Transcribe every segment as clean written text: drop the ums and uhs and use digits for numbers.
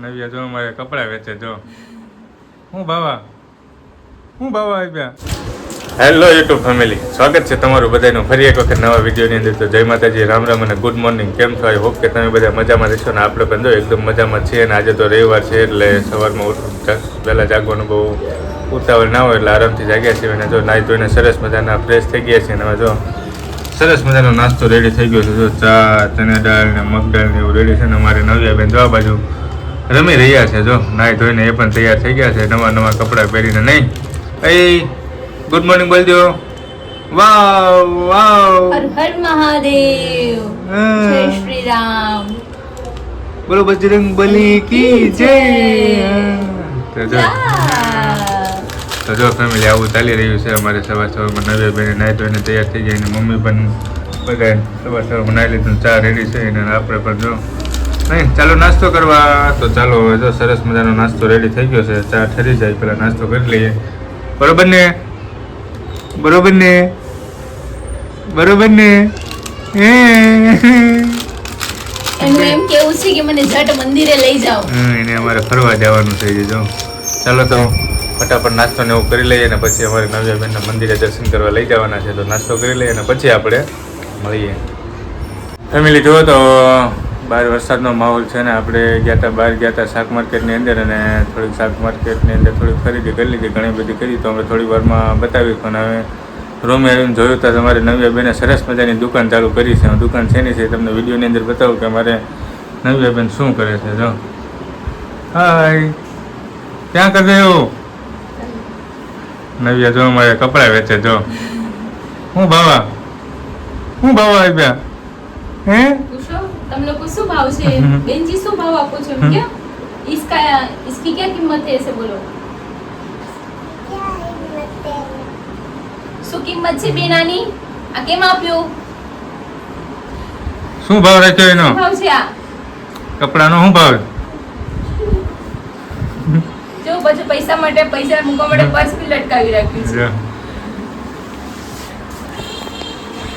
નવ્યા જો મારે કપડાં વેચે જો હું ભાવા આપ્યા. હેલો યુટ્યુબ ફેમિલી, સ્વાગત છે તમારું બધાનું ફરી એક વખત નવા વિડીયોની અંદર. તો જય માતાજી, રામ રામ અને ગુડ મોર્નિંગ. કેમ છો? આઈ હોપ કે તમે બધા મજામાં રહેશો ને આપણે પણ જો એકદમ મજામાં છીએ. અને આજે તો રવિવાર છે એટલે સવારમાં વહેલા જાગવાનું બહુ ઉતાવળ ના હોય એટલે આરામથી જાગ્યા છીએ. અને જો નાહી ધોઈને સરસ મજાના ફ્રેશ થઈ ગયા છીએ. અને હવે જો સરસ મજાનો નાસ્તો રેડી થઈ ગયો છે. જો ચા, ચણા દાળ ને મગ દાળ ને એવું રેડી છે. ને અમારે નવ્યા બેન જવા બાજુ રમી રહ્યા છે. જો નાહી ધોઈને એ પણ તૈયાર થઈ ગયા છે નવા કપડાં પહેરીને. નહીં એ ગુડ મોર્નિંગ બોલ દો. વાવ વાવ, હર હર મહાદેવ, જય શ્રી રામ, બોલો બજરંગ બલી કી જય. તો જો ફેમિલી આવું ચાલી રહ્યું છે અમારે. સવારમાં નવ્યા બેને નાહી ધોઈને તૈયાર થઈ જાય. અને મમ્મી પણ બધા સવારમાં નાહી લીધું, ચા રેડી છે. અને આપણે પણ જો નહીં ચાલો નાસ્તો કરવા. તો ચાલો હવે જો સરસ મજાનો નાસ્તો રેડી થઈ ગયો છે. ચા ઠરી જાય પહેલાં નાસ્તો કરી લઈએ. બરોબર ને? બરોબર ને? બરોબર ને? એનું એમ કેવું છે કે મને ઝટ મંદિરે લઈ જાઓ. એને અમારે ફરવા જવાનું છે. જો ચાલો તો ફટાફટ નાસ્તો ને એવું કરી લઈએ. અને પછી અમારે નવ્યાબેનના મંદિરે દર્શન કરવા લઈ જવાના છે. તો નાસ્તો કરી લઈએ અને પછી આપણે મળીએ. ફેમિલી જુઓ તો બહાર વરસાદનો માહોલ છે ને આપણે બહાર ગયા હતા શાક માર્કેટની અંદર. અને થોડીક શાક માર્કેટની અંદર થોડીક ખરીદી કરી લીધી, ઘણી બધી કરી. તો અમે થોડી વારમાં બતાવી. પણ હવે રૂમે આવીને જોયું તો અમારે નવ્યાબેને સરસ મજાની દુકાન ચાલુ કરી છે. દુકાન શેની છે તમને વિડીયોની અંદર બતાવું કે અમારે નવ્યાબેન શું કરે છે. જો હાય, ક્યાં કરે એવું? નવ્યા જો અમારે કપડાં વેચે. જો હું ભાવા આપ્યા. હે પૂછો तुम लोग को શું ભાવ છે? બેનજી શું ભાવ આપો છો? क्या इसकी क्या कीमत है? ऐसे बोलो. શું કિંમત છે બેનાની? આ કેમ આપ્યો? શું ભાવ રાખ્યો એનો? શું ભાવ છે આ? કપડાનો શું ભાવ? જો પછી પૈસા મૂકવા માટે પર્સ બી લટકાવી રાખ્યું છે.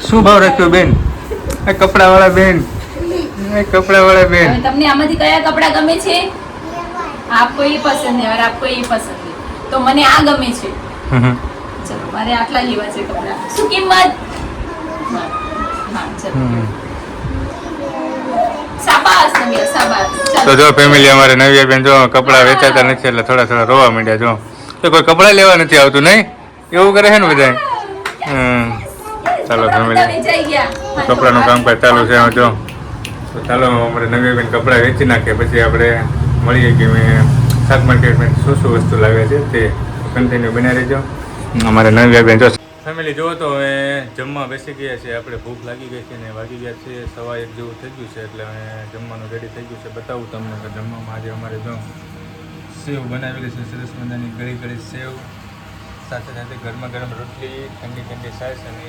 શું ભાવ રાખ્યો બેન? એ કપડાવાળા બેન, હવે તમને આમાંથી કયા કપડા ગમે છે? આપકો ये पसंद है और आपको ये पसंद है. તો મને આ ગમે છે. ચલો મારે આટલા લેવા છે કપડા. શું કિંમત? હા ચલો. શાબાશ નવ્યા, શાબાશ. તો જો ફેમિલી અમારે નવ્યા બેન જો કપડા વેચાતા નથી એટલે થોડા રોવા માંડ્યા. જો તો કોઈ કપડા લેવા નથી આવતું, નહીં એવું કરે છે ને બધા. ચાલો ફેમિલી કપડાનું કામકાજ ચાલુ છે. જો તો ચાલો અમારે નવ્યા બેન કપડા વેચી નાખીએ પછી આપણે મળીએ કે મેં શાક માર્કેટમાં શું વસ્તુ લાવ્યા છે તે કન્ટિન્યુ બનાવી રહેજો. અમારે નવ્યા બેન જો ફેમિલી જુઓ તો હવે જમવા બેસી ગયા છે. આપણે ભૂખ લાગી ગઈ છે ને વાગી ગયા છે 1:15 જેવું થઈ ગયું છે. એટલે હવે જમવાનું રેડી થઈ ગયું છે. બતાવું તમને કે જમવામાં આજે અમારે જો સેવ બનાવેલી છે, સરસ મજાની ગળી સેવ, સાથે સાથે ગરમા ગરમ રોટલી, ઠંડી છાશ અને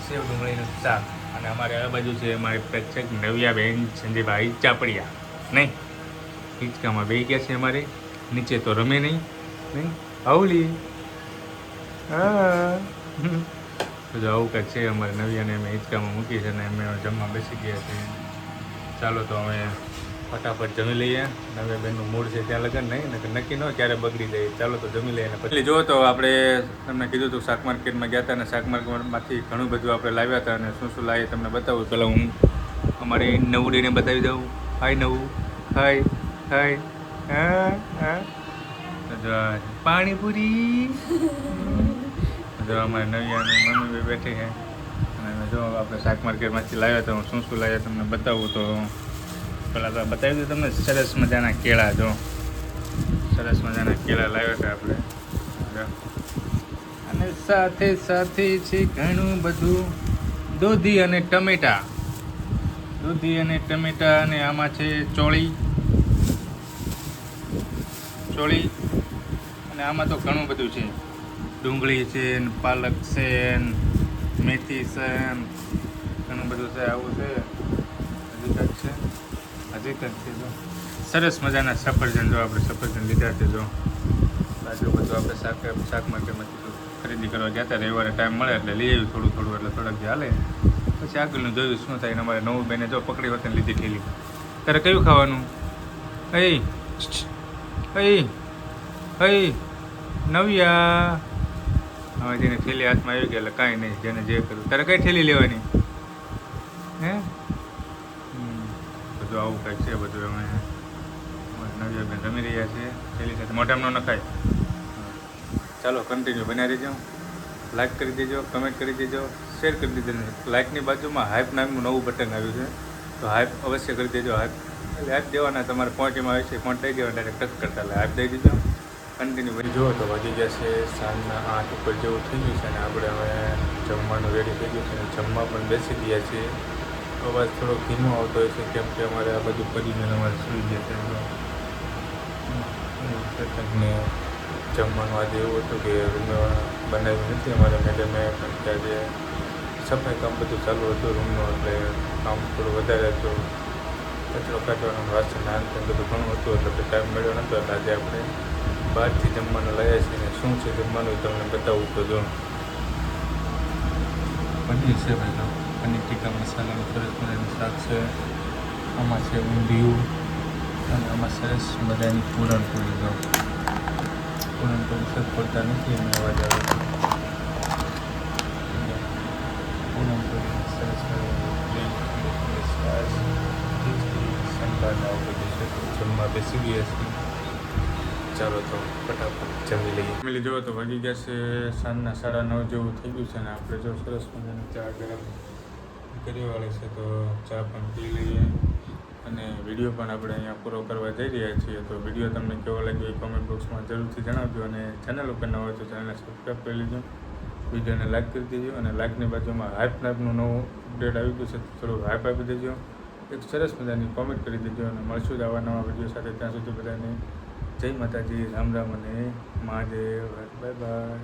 સેવ ડુંગળીનું શાક. અને અમારે આ બાજુ છે અમારી પ્રેક્ષક નવ્યાબેન સંજયભાઈ ચાપડિયા. નહીં હિંચકામાં બેસી ગયા છે અમારે, નીચે તો રમે નહીં આવલી. હા તો આવું કાંઈક છે અમારે નવ્યાને અમે હિંચકામાં મૂકી છે ને અમે જમવા બેસી ગયા છીએ. ચાલો તો અમે ફટાફટ જમી લઈએ. નવ્યાબેનનું મૂડ છે ત્યાં લગન નહીં નક્કી ન ક્યારે બગડી જાય. ચાલો તો જમી લઈએ. પછી જો તો આપણે તમને કીધું હતું શાક માર્કેટમાં ગયા હતા અને શાક માર્કેટમાંથી ઘણું બધું આપણે લાવ્યા હતા. અને શું લાવીએ તમને બતાવું. પહેલાં હું અમારી નવડીને બતાવી દઉં. હાય નવું, હાય પાણીપુરી. જો અમારે નવ્યાની મમ્મી બેઠી છે. અને જો આપણે શાક માર્કેટમાંથી લાવ્યા હતા. હું શું લાવ્યા તમને બતાવું. તો પહેલાં તો બતાવી દઉં તમને સરસ મજાના કેળા. જો સરસ મજાના કેળા લાવ્યા હતા આપણે. અને સાથે છે ઘણું બધું દૂધી અને ટમેટા. અને આમાં છે ચોળી. અને આમાં તો ઘણું બધું છે. ડુંગળી છે, પાલક છે, મેથી છે, ઘણું બધું છે. આવું છે હજી તક છે. જો સરસ મજાના સફરજન. જો આપણે સફરજન લીધા છે. જો બાજુ બધું આપણે શાક માર્કેટમાંથી ખરીદી કરવા ગયા હતા. રવિવારે ટાઈમ મળે એટલે લઈ આવ્યું થોડું એટલે થોડાક હાલે. પછી આગળનું જોયું શું થાય. અમારે નવું બેને જો પકડી વખતે લીધી ઠેલી. તારે કયું ખાવાનું? નવ્યા હવે જેને થેલી હાથમાં આવી ગયા એટલે કાંઈ નહીં, જેને જે કરવું. તારે કઈ થેલી લેવાની હે? બધું આવું કંઈક છે બધું. અમે નવ્યાબેન રમી રહ્યા છે થેલી સાથે. મોઢામાં ન નખાય. ચાલો કન્ટિન્યુ બનાવી દેજો. લાઈક કરી દેજો, કમેન્ટ કરી દેજો, શેર કરી દેજો. લાઈકની બાજુમાં હાઈપ નામનું નવું બટન આવ્યું છે, તો હાઈપ અવશ્ય કરી દેજો. હાઈપ એટલે હાઈપ દેવાના, તમારે પોઈન્ટમાં આવે છે, પોઈન્ટ દઈ દેવા, ડાયરેક્ટ ટચ કરતા એટલે હાઈપ દઈ દીધો. કન્ટિન્યુ બની જુઓ તો વાગી ગયા છે સાંજના 8 ઉપર જેવું થઈ ગયું છે અને આપણે હવે જમવાનું રેડી થઈ ગયું છે અને જમવા પણ બેસી ગયા છીએ. અવાજ થોડો ધીમો આવતો હોય છે કેમ કે અમારે આ બધું કરીને અમારે સુઈ ગયા છે. ને જમવાનું આજે એવું હતું કે રૂમમાં બનાવ્યું નથી અમારે મેડમે, કારણ કે આજે સફાઈ કામ બધું ચાલુ હતું રૂમનું, એટલે કામ થોડું વધારે હતું. કચરો કાઢવાનું, વાસણ નાનતું બધું ઘણું હતું, એટલે ટાઈમ મળ્યો નહોતો. એટલે આજે આપણે બહારથી જમવાનું લાવ્યા છીએ ને શું છે જમવાનું એ તમને બતાવું. તો જો પનીર છે ભાઈ, તો પનીર ટીકા મસાલાનું સરસ મજાનું શાક છે. આમાં છે ઊંધિયું અને આમાં સરસ મજાની પૂરણપોળી. જો પૂરણપોળી સર પડતા નથી એમ અવાજ આવે છે. પૂરણપોળી સરસ મજાની છાશ, ખીચડી, સંભાર આવું બધું છે. તો જમવા બેસી ગયા છીએ. ચાલો તો ફટાફટ જમી લઈએ. જમી જુઓ તો વાગી ગયા છે સાંજના 9:30 જેવું થઈ ગયું છે અને આપણે જો સરસ મજાની ચા ગરમ કરી વાળી છે, તો ચા પણ પી લઈએ અને વિડીયો પણ આપણે અહીંયા પૂરો કરવા જઈ રહ્યા છીએ. તો વિડીયો તમને કેવો લાગ્યો એ કોમેન્ટ બોક્સમાં જરૂરથી જણાવજો અને ચેનલ ઉપર ન હોય તો ચેનલને સબસ્ક્રાઈબ કરી લેજો, વિડીયોને લાઈક કરી દેજો અને લાઈકની બાજુમાં હાઈપ નામનું નવું અપડેટ આવી ગયું છે, તો થોડું હાઈપ આપી દેજો, એક સરસ મજાની કોમેન્ટ કરી દેજો અને મળશું જ આવા નવા વિડીયો સાથે. ત્યાં સુધી બધાને જય માતાજી, રામ રામ અને મહાદેવ. Bye bye.